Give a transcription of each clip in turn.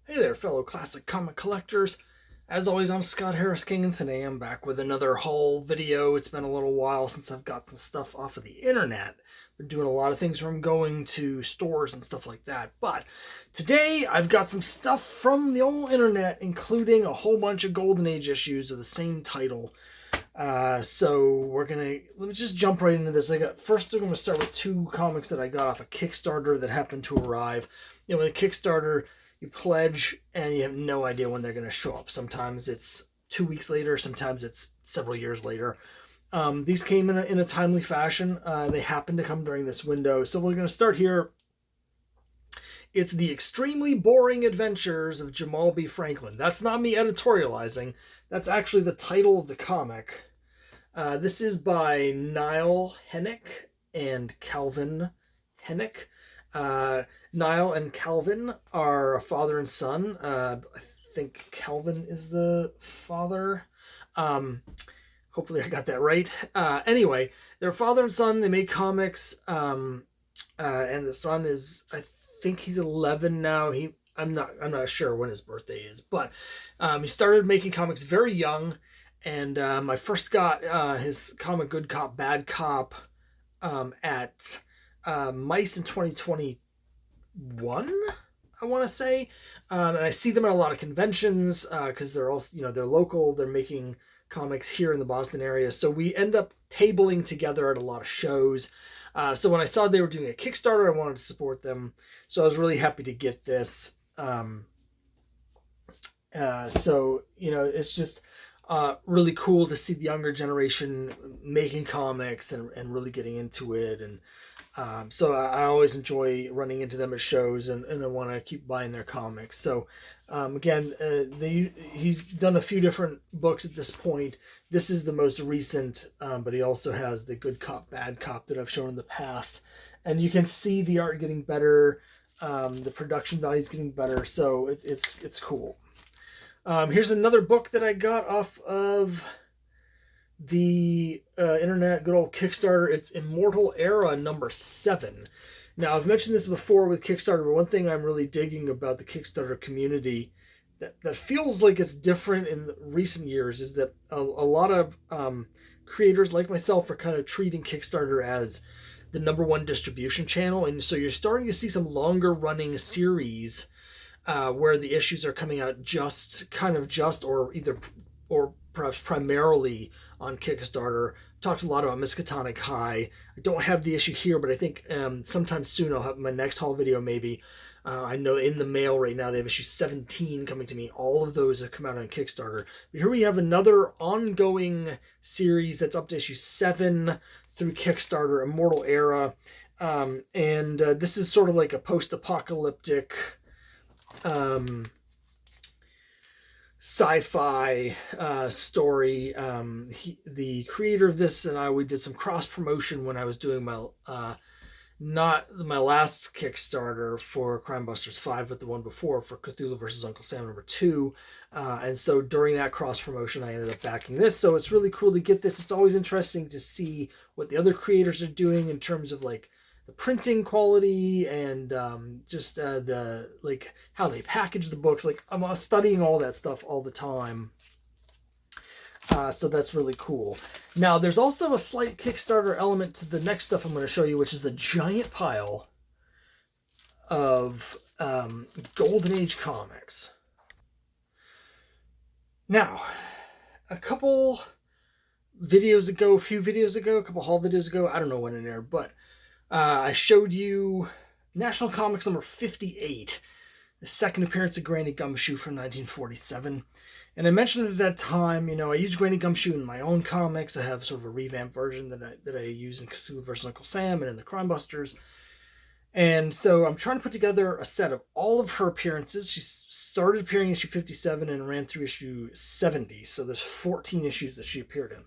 Hey there, fellow classic comic collectors. As always, I'm Scott Harris King, and today I'm back with another haul video. It's been a little while since I've got some stuff off of the internet. Been doing a lot of things from going to stores and stuff like that. But today I've got some stuff from the old internet, including a whole bunch of Golden Age issues of the same title. So let me just jump right into this. First I'm gonna start with two comics that I got off a Kickstarter that happened to arrive. With a Kickstarter, you pledge and you have no idea when they're gonna show up. Sometimes it's 2 weeks later, sometimes it's several years later. These came in a timely fashion. They happened to come during this window. So we're gonna start here. It's The Extremely Boring Adventures of Jamal B. Franklin. That's not me editorializing. That's actually the title of the comic. This is by Niall Hennick and Calvin Hennick. Niall and Calvin are a father and son. I think Calvin is the father. Hopefully I got that right. Anyway, they're father and son. They make comics. And the son is, I think he's 11 now. I'm not sure when his birthday is, but he started making comics very young. And I first got his comic Good Cop, Bad Cop at Mice in 2021, I want to say. And I see them at a lot of conventions because they're also, they're local. They're making comics here in the Boston area. So we end up tabling together at a lot of shows. So when I saw they were doing a Kickstarter, I wanted to support them. So I was really happy to get this. It's just really cool to see the younger generation making comics and really getting into it. And so I always enjoy running into them at shows, and I want to keep buying their comics. So he's done a few different books at this point. This is the most recent, but he also has the Good Cop, Bad Cop that I've shown in the past. And you can see the art getting better, the production value is getting better, so it's cool. Here's another book that I got off of the internet, good old Kickstarter. It's Immortal Era number 7. Now, I've mentioned this before with Kickstarter, but one thing I'm really digging about the Kickstarter community that feels like it's different in recent years is that a lot of creators like myself are kind of treating Kickstarter as the number one distribution channel. And so you're starting to see some longer running series where the issues are coming out or perhaps primarily on Kickstarter. Talked a lot about Miskatonic High. I don't have the issue here, but I think sometime soon I'll have my next haul video maybe. I know in the mail right now they have issue 17 coming to me. All of those have come out on Kickstarter. But here we have another ongoing series that's up to issue 7 through Kickstarter, Immortal Era. This is sort of like a post-apocalyptic sci-fi story. The creator of this and we did some cross promotion when I was doing my not my last Kickstarter for Crime Busters 5, but the one before for Cthulhu vs. Uncle Sam number 2. And so during that cross promotion, I ended up backing this. So it's really cool to get this. It's always interesting to see what the other creators are doing in terms of like the printing quality and just the like how they package the books. Like I'm studying all that stuff all the time. So that's really cool. Now, there's also a slight Kickstarter element to the next stuff I'm going to show you, which is a giant pile of Golden Age comics. Now, a few videos ago, a couple haul videos ago, I don't know when in there, but I showed you National Comics number 58, the second appearance of Granny Gumshoe from 1947. And I mentioned at that time, I use Granny Gumshoe in my own comics. I have sort of a revamped version that I use in Cthulhu vs. Uncle Sam and in the Crime Busters. And so I'm trying to put together a set of all of her appearances. She started appearing in issue 57 and ran through issue 70. So there's 14 issues that she appeared in.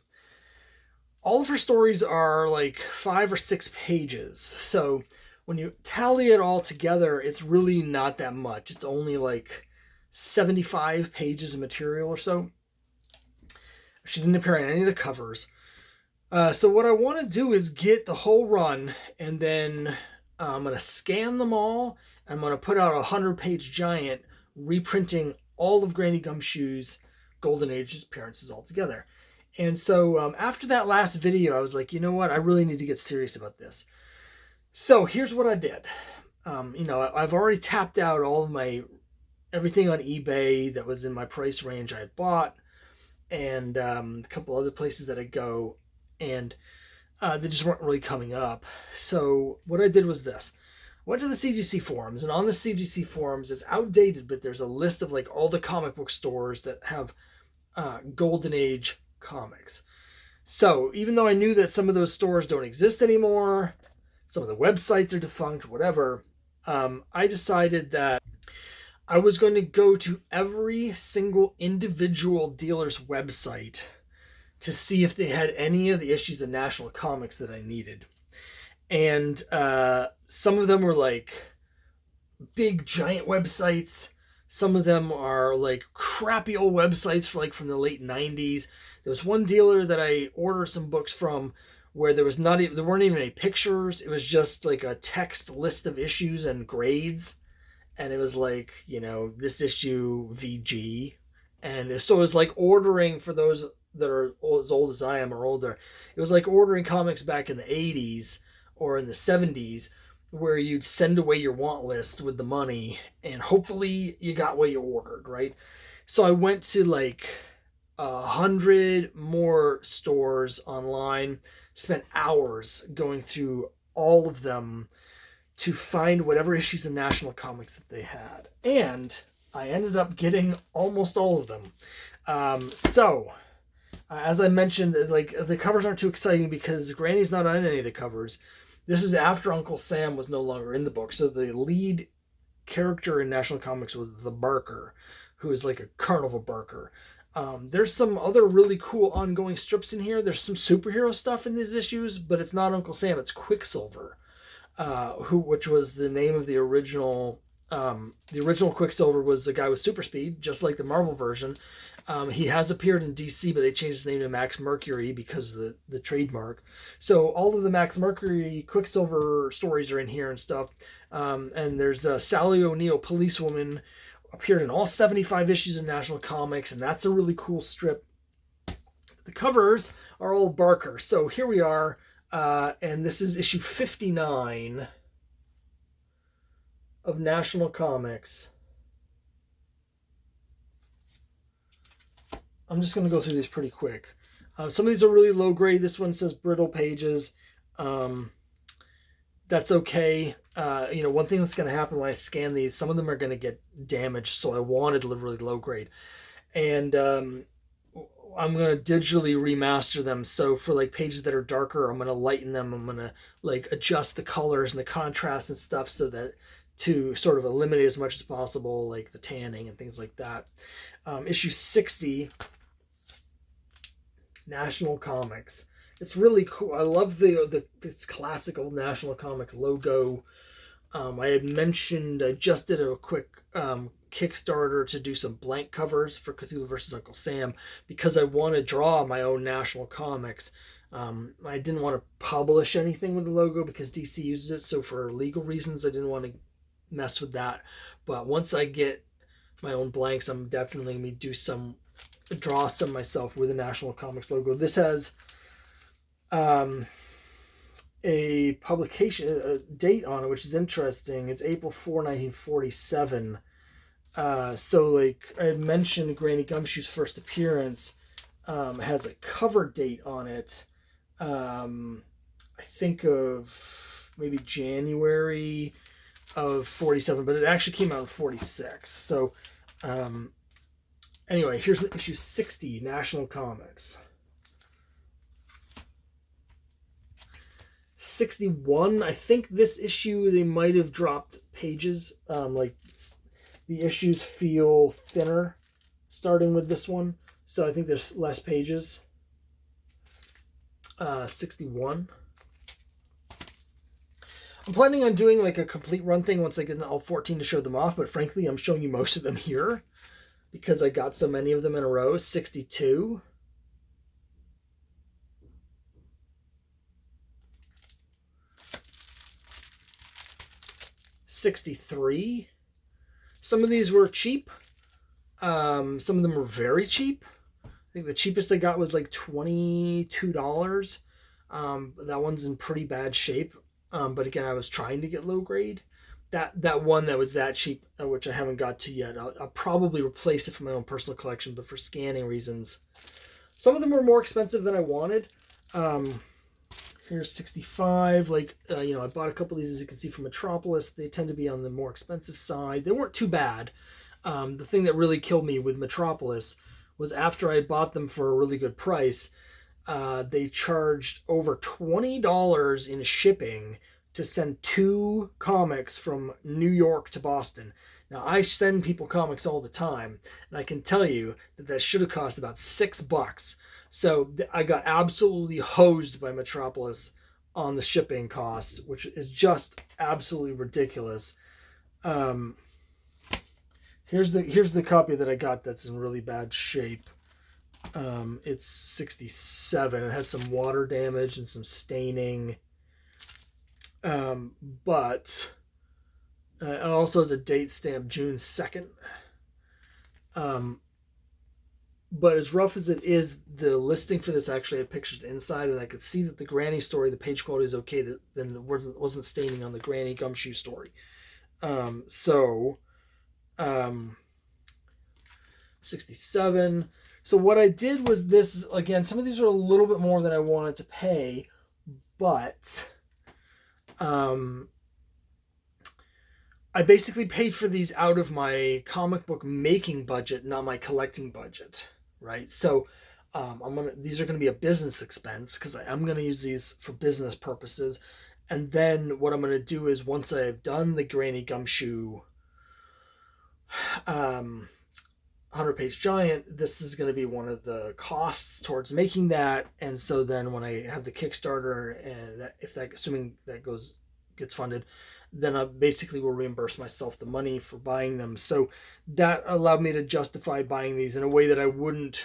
All of her stories are like 5 or 6 pages. So when you tally it all together, it's really not that much. It's only like 75 pages of material or so. She didn't appear on any of the covers. So what I want to do is get the whole run, and then I'm going to scan them all. I'm going to put out a 100-page giant reprinting all of Granny Gumshoe's Golden Age appearances all together. And so after that last video, I was like, you know what? I really need to get serious about this. So here's what I did. I've already tapped out all of everything on eBay that was in my price range I had bought, and a couple other places that I go, and they just weren't really coming up. So what I did was this. I went to the CGC forums, and on the CGC forums, it's outdated, but there's a list of like all the comic book stores that have Golden Age comics. So even though I knew that some of those stores don't exist anymore, some of the websites are defunct, whatever, I decided that I was going to go to every single individual dealer's website to see if they had any of the issues of National Comics that I needed. And some of them were like big giant websites. Some of them are like crappy old websites from the late 90s. There was one dealer that I ordered some books from where there weren't even any pictures. It was just like a text list of issues and grades. And it was like, this issue VG. And so it was like ordering, for those that are as old as I am or older, it was like ordering comics back in the 80s or in the 70s, where you'd send away your want list with the money and hopefully you got what you ordered, right? So I went to like 100 more stores online, spent hours going through all of them to find whatever issues of National Comics that they had. And I ended up getting almost all of them. As I mentioned, like, the covers aren't too exciting because Granny's not on any of the covers. This is after Uncle Sam was no longer in the book. So the lead character in National Comics was the Barker, who is like a carnival barker. There's some other really cool ongoing strips in here. There's some superhero stuff in these issues, but it's not Uncle Sam, it's Quicksilver. Which was the name of the original. The original Quicksilver was the guy with super speed, just like the Marvel version. He has appeared in DC, but they changed his name to Max Mercury because of the trademark. So all of the Max Mercury Quicksilver stories are in here and stuff. And there's Sally O'Neill, policewoman, appeared in all 75 issues of National Comics, and that's a really cool strip. The covers are all Barker. So here we are. And this is issue 59 of National Comics. I'm just going to go through these pretty quick. Some of these are really low grade. This one says brittle pages. That's okay. One thing that's going to happen when I scan these, some of them are going to get damaged, so I wanted really low grade. And I'm going to digitally remaster them. So for like pages that are darker, I'm going to lighten them. I'm going to like adjust the colors and the contrast and stuff so that to sort of eliminate as much as possible, like the tanning and things like that. Issue 60, National Comics. It's really cool. I love its classic old National Comics logo. I had mentioned I just did a quick Kickstarter to do some blank covers for Cthulhu vs. Uncle Sam because I want to draw my own National Comics. I didn't want to publish anything with the logo because DC uses it, so for legal reasons I didn't want to mess with that. But once I get my own blanks, I'm definitely going to draw some myself with the National Comics logo. This has a publication date on it, which is interesting. It's April 4, 1947. So like I had mentioned, Granny Gumshoe's first appearance has a cover date on it. I think of maybe January of 47, but it actually came out in 46. So anyway, here's issue 60, National Comics. 61, I think this issue they might have dropped pages. Like the issues feel thinner starting with this one, so I think there's less pages. 61. I'm planning on doing like a complete run thing once I get all 14 to show them off, but frankly I'm showing you most of them here because I got so many of them in a row. 62. 63, Some of these were cheap. Some of them were very cheap. I think the cheapest I got was like $22. That one's in pretty bad shape. But again, I was trying to get low grade. That one that was that cheap, which I haven't got to yet, I'll probably replace it for my own personal collection, but for scanning reasons. Some of them were more expensive than I wanted. Here's 65. Like, I bought a couple of these, as you can see, from Metropolis. They tend to be on the more expensive side. They weren't too bad. The thing that really killed me with Metropolis was after I bought them for a really good price, they charged over $20 in shipping to send 2 comics from New York to Boston. Now, I send people comics all the time, and I can tell you that should have cost about $6. So I got absolutely hosed by Metropolis on the shipping costs, which is just absolutely ridiculous. Here's the copy that I got that's in really bad shape. It's 67. It has some water damage and some staining. But it also has a date stamp June 2nd. But as rough as it is, the listing for this actually had pictures inside, and I could see that the Granny story, the page quality is okay. Then it wasn't staining on the Granny Gumshoe story. 67. So what I did was this, again, some of these are a little bit more than I wanted to pay, but I basically paid for these out of my comic book making budget, not my collecting budget, right? So these are gonna be a business expense because I'm gonna use these for business purposes. And then what I'm gonna do is, once I've done the Granny Gumshoe 100-page giant, this is going to be one of the costs towards making that. And so then when I have the Kickstarter, and assuming that gets funded, then I basically will reimburse myself the money for buying them. So that allowed me to justify buying these in a way that I wouldn't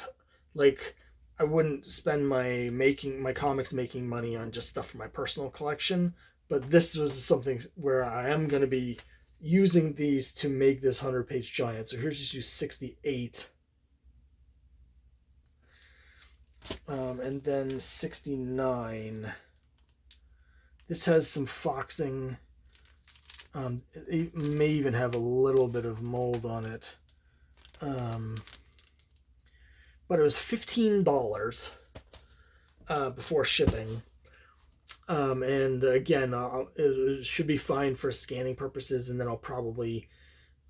spend my comics making money on just stuff for my personal collection. But this was something where I am going to be using these to make this 100-page giant. So here's issue 68. And then 69. This has some foxing. It may even have a little bit of mold on it. But it was $15 before shipping. And again, it should be fine for scanning purposes, and then I'll probably,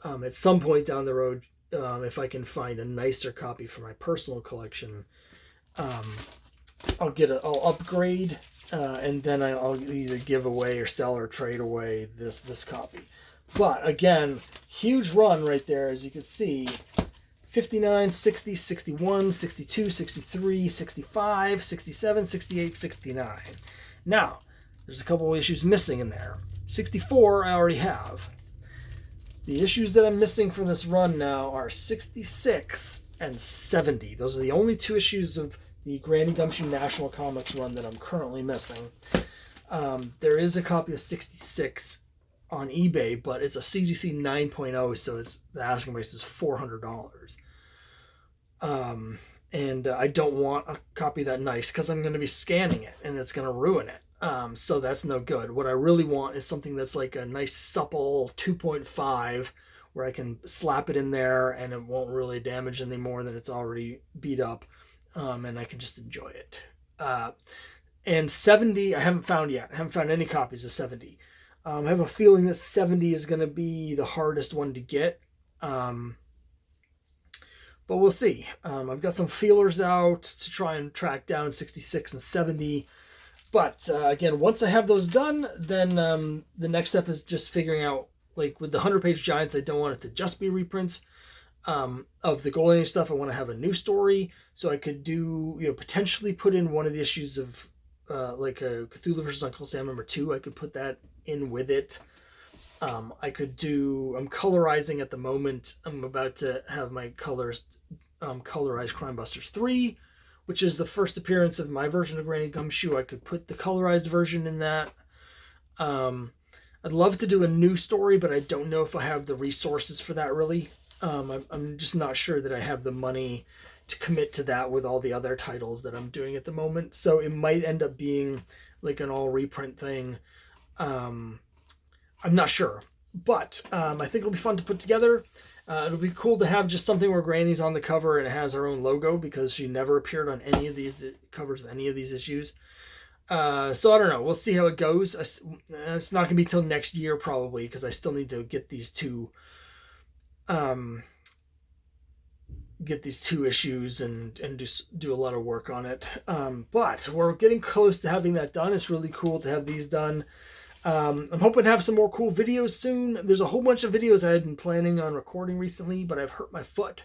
at some point down the road, if I can find a nicer copy for my personal collection, I'll upgrade, and then I'll either give away or sell or trade away this copy. But again, huge run right there, as you can see. 59, 60, 61, 62, 63, 65, 67, 68, 69. Now, there's a couple of issues missing in there. 64 I already have. The issues that I'm missing from this run now are 66 and 70. Those are the only 2 issues of the Granny Gumshoe National Comics run that I'm currently missing. There is a copy of 66 on eBay, but it's a CGC 9.0, so the asking price is $400. And I don't want a copy that nice because I'm going to be scanning it and it's going to ruin it. So that's no good. What I really want is something that's like a nice supple 2.5 where I can slap it in there and it won't really damage any more than it's already beat up. And I can just enjoy it. And 70, I haven't found yet. I haven't found any copies of 70. I have a feeling that 70 is going to be the hardest one to get. But we'll see. I've got some feelers out to try and track down 66 and 70. But again, once I have those done, then the next step is just figuring out, like with the 100-page giants, I don't want it to just be reprints. Of the Golden Age stuff, I want to have a new story. So I could do, potentially put in one of the issues of like a Cthulhu vs. Uncle Sam #2. I could put that in with it. I'm colorizing at the moment. I'm about to have my colorize Crime Busters 3, which is the first appearance of my version of Granny Gumshoe. I could put the colorized version in that. I'd love to do a new story, but I don't know if I have the resources for that really. I'm just not sure that I have the money to commit to that with all the other titles that I'm doing at the moment. So it might end up being like an all reprint thing. I'm not sure, but I think it'll be fun to put together. It'll be cool to have just something where Granny's on the cover and it has her own logo, because she never appeared on any of these covers of any of these issues. So I don't know. We'll see how it goes. It's not going to be till next year probably, because I still need to get these two issues and just do a lot of work on it. But we're getting close to having that done. It's really cool to have these done. I'm hoping to have some more cool videos soon. There's a whole bunch of videos I had been planning on recording recently, but I've hurt my foot.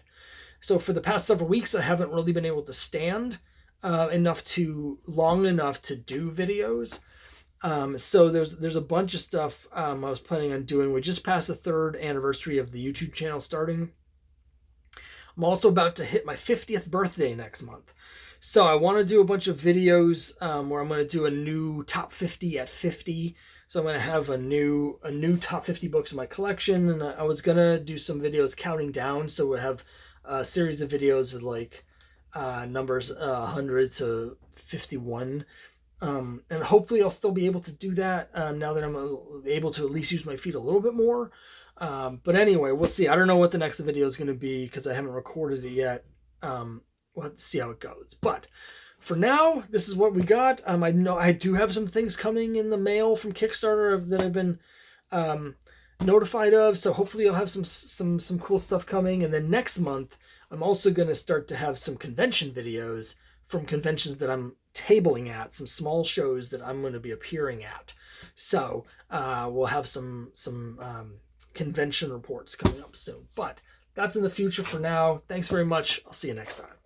So for the past several weeks, I haven't really been able to stand long enough to do videos. So there's a bunch of stuff I was planning on doing. We just passed the 3rd anniversary of the YouTube channel starting. I'm also about to hit my 50th birthday next month. So I want to do a bunch of videos where I'm going to do a new top 50 at 50. So I'm going to have a new top 50 books in my collection, and I was going to do some videos counting down. So we'll have a series of videos with like numbers 100 to 51. And hopefully I'll still be able to do that now that I'm able to at least use my feet a little bit more. But anyway, we'll see. I don't know what the next video is going to be because I haven't recorded it yet. We'll have to see how it goes. But for now, this is what we got. I know I do have some things coming in the mail from Kickstarter that I've been notified of. So hopefully I'll have some cool stuff coming. And then next month, I'm also going to start to have some convention videos from conventions that I'm tabling at, some small shows that I'm going to be appearing at. So we'll have some convention reports coming up soon. But that's in the future for now. Thanks very much. I'll see you next time.